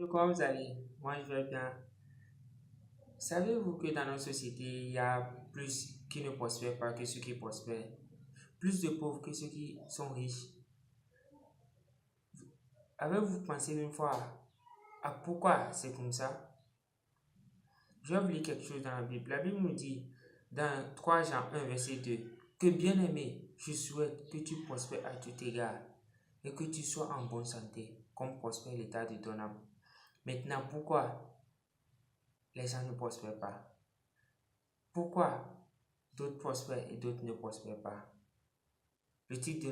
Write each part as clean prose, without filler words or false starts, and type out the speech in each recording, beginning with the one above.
Comment vous allez? Moi, je vais bien. Savez-vous que dans notre société, il y a plus qui ne prospèrent pas que ceux qui prospèrent? Plus de pauvres que ceux qui sont riches. Avez-vous pensé une fois à pourquoi c'est comme ça? Je vais vous lire quelque chose dans la Bible. La Bible nous dit dans 3 Jean 1, verset 2 que bien-aimé, je souhaite que tu prospères à tout égard et que tu sois en bonne santé, comme prospère l'état de ton âme. Maintenant, pourquoi les gens ne prospèrent pas? Pourquoi d'autres prospèrent et d'autres ne prospèrent pas? Le titre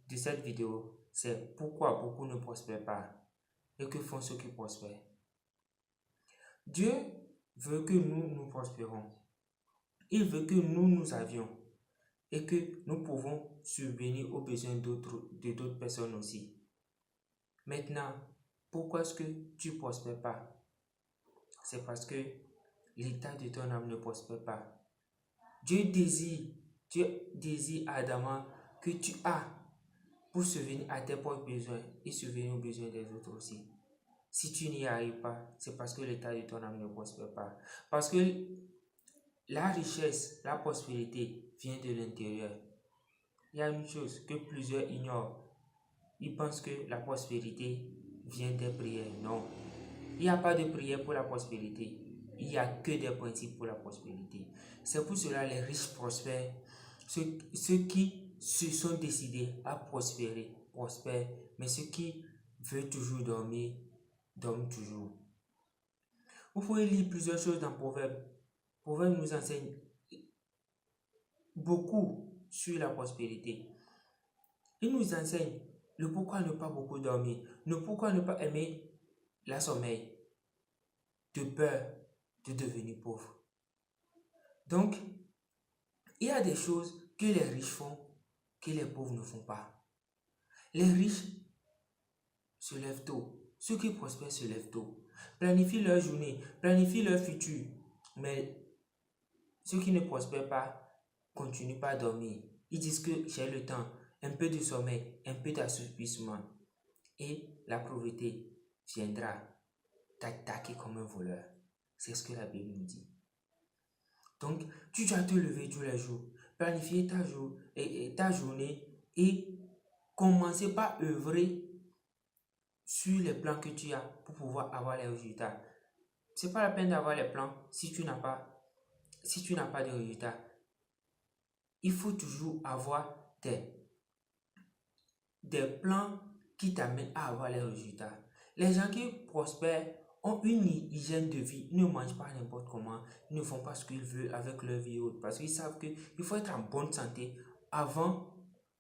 de cette vidéo, c'est pourquoi beaucoup ne prospèrent pas et que font ceux qui prospèrent. Dieu veut que nous prospérons. Il veut que nous avions et que nous pouvons subvenir aux besoins de d'autres personnes aussi. Maintenant, pourquoi est-ce que tu ne prospères pas? C'est parce que l'état de ton âme ne prospère pas. Dieu désire ardemment que tu as pour subvenir à tes propres besoins et subvenir aux besoins des autres aussi. Si tu n'y arrives pas, c'est parce que l'état de ton âme ne prospère pas. Parce que la richesse, la prospérité vient de l'intérieur. Il y a une chose que plusieurs ignorent. Ils pensent que la prospérité vient des prières. Non. Il n'y a pas de prière pour la prospérité. Il n'y a que des principes pour la prospérité. C'est pour cela que les riches prospèrent. Ceux qui se sont décidés à prospérer, prospèrent. Mais ceux qui veulent toujours dormir, dorment toujours. Vous pouvez lire plusieurs choses dans Proverbe. Proverbe nous enseigne beaucoup sur la prospérité. Il nous enseigne le pourquoi ne pas beaucoup dormir, le pourquoi ne pas aimer la sommeil, de peur de devenir pauvre. Donc, il y a des choses que les riches font que les pauvres ne font pas. Les riches se lèvent tôt. Ceux qui prospèrent se lèvent tôt. Planifient leur journée, planifient leur futur. Mais ceux qui ne prospèrent pas continuent pas à dormir. Ils disent que j'ai le temps, un peu de sommeil, un peu d'assouplissement. Et la pauvreté viendra t'attaquer comme un voleur. C'est ce que la Bible nous dit. Donc, tu dois te lever tous les jours, planifier ta journée et commencer par œuvrer sur les plans que tu as pour pouvoir avoir les résultats. Ce n'est pas la peine d'avoir les plans si tu n'as pas de résultats. Il faut toujours avoir des plans qui t'amènent à avoir les résultats. Les gens qui prospèrent ont une hygiène de vie, ils ne mangent pas n'importe comment, ils ne font pas ce qu'ils veulent avec leur vie haute parce qu'ils savent qu'il faut être en bonne santé avant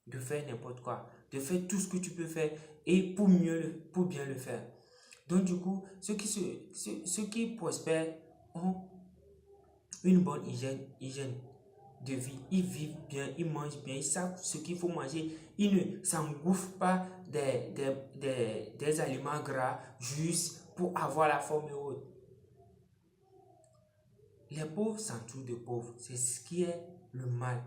de faire n'importe quoi, de faire tout ce que tu peux faire et pour bien le faire. Donc du coup, ceux qui prospèrent ont une bonne hygiène de vie. Ils vivent bien, ils mangent bien, ils savent ce qu'il faut manger. Ils ne s'engouffrent pas des aliments gras juste pour avoir la forme haute. Les pauvres s'entourent de pauvres. C'est ce qui est le mal.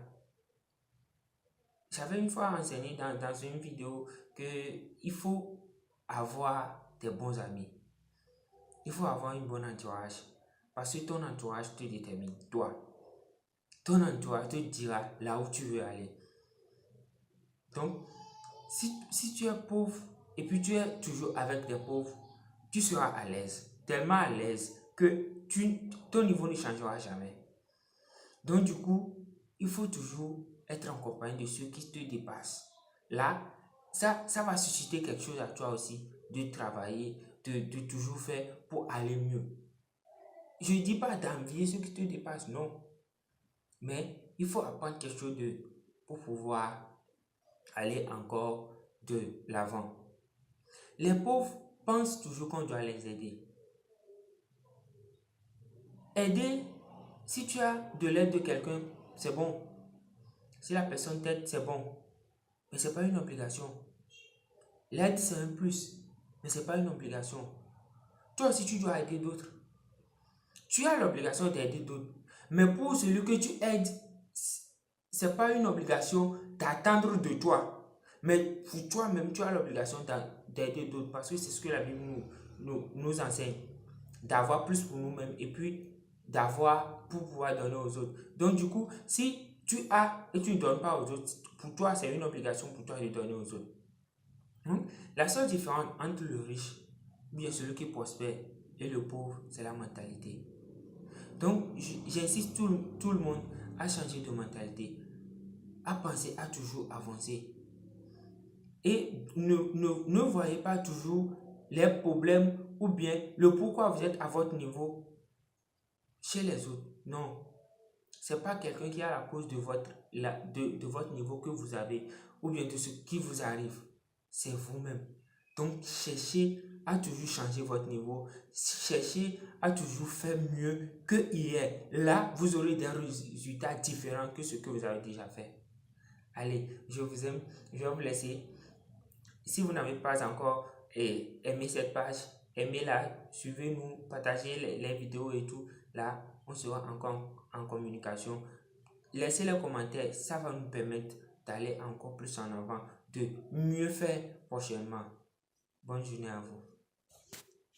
J'avais une fois enseigné dans une vidéo qu'il faut avoir des bons amis. Il faut avoir une bonne entourage. Parce que ton entourage te détermine, toi. Ton entourage te dira là où tu veux aller. Donc, si tu es pauvre et puis tu es toujours avec des pauvres, tu seras à l'aise. Tellement à l'aise que ton niveau ne changera jamais. Donc, du coup, il faut toujours être en compagnie de ceux qui te dépassent. Là, ça va susciter quelque chose à toi aussi, de travailler, de toujours faire pour aller mieux. Je ne dis pas d'envier ceux qui te dépassent, non. Mais il faut apprendre quelque chose d'eux pour pouvoir aller encore de l'avant. Les pauvres pensent toujours qu'on doit les aider. Aider, si tu as de l'aide de quelqu'un, c'est bon. Si la personne t'aide, c'est bon. Mais ce n'est pas une obligation. L'aide, c'est un plus, mais ce n'est pas une obligation. Toi aussi, tu dois aider d'autres. Tu as l'obligation d'aider d'autres. Mais pour celui que tu aides, ce n'est pas une obligation d'attendre de toi. Mais pour toi-même, tu as l'obligation d'aider d'autres parce que c'est ce que la Bible nous enseigne d'avoir plus pour nous-mêmes et puis d'avoir pour pouvoir donner aux autres. Donc du coup, si tu as et tu ne donnes pas aux autres, pour toi, c'est une obligation pour toi de donner aux autres. Donc, la seule différence entre le riche, bien celui qui prospère, et le pauvre, c'est la mentalité. Donc, j'insiste tout le monde à changer de mentalité, à penser à toujours avancer. Et ne voyez pas toujours les problèmes ou bien le pourquoi vous êtes à votre niveau chez les autres. Non, c'est pas quelqu'un qui a la cause de votre niveau que vous avez ou bien de ce qui vous arrive. C'est vous-même. Donc, cherchez à toujours changer votre niveau. Cherchez à toujours faire mieux que hier. Là, vous aurez des résultats différents que ce que vous avez déjà fait. Allez, je vous aime. Je vais vous laisser. Si vous n'avez pas encore aimé cette page, aimez-la, suivez-nous, partagez les vidéos et tout. Là, on sera encore en communication. Laissez les commentaires, ça va nous permettre d'aller encore plus en avant, de mieux faire prochainement. Bonne journée à vous.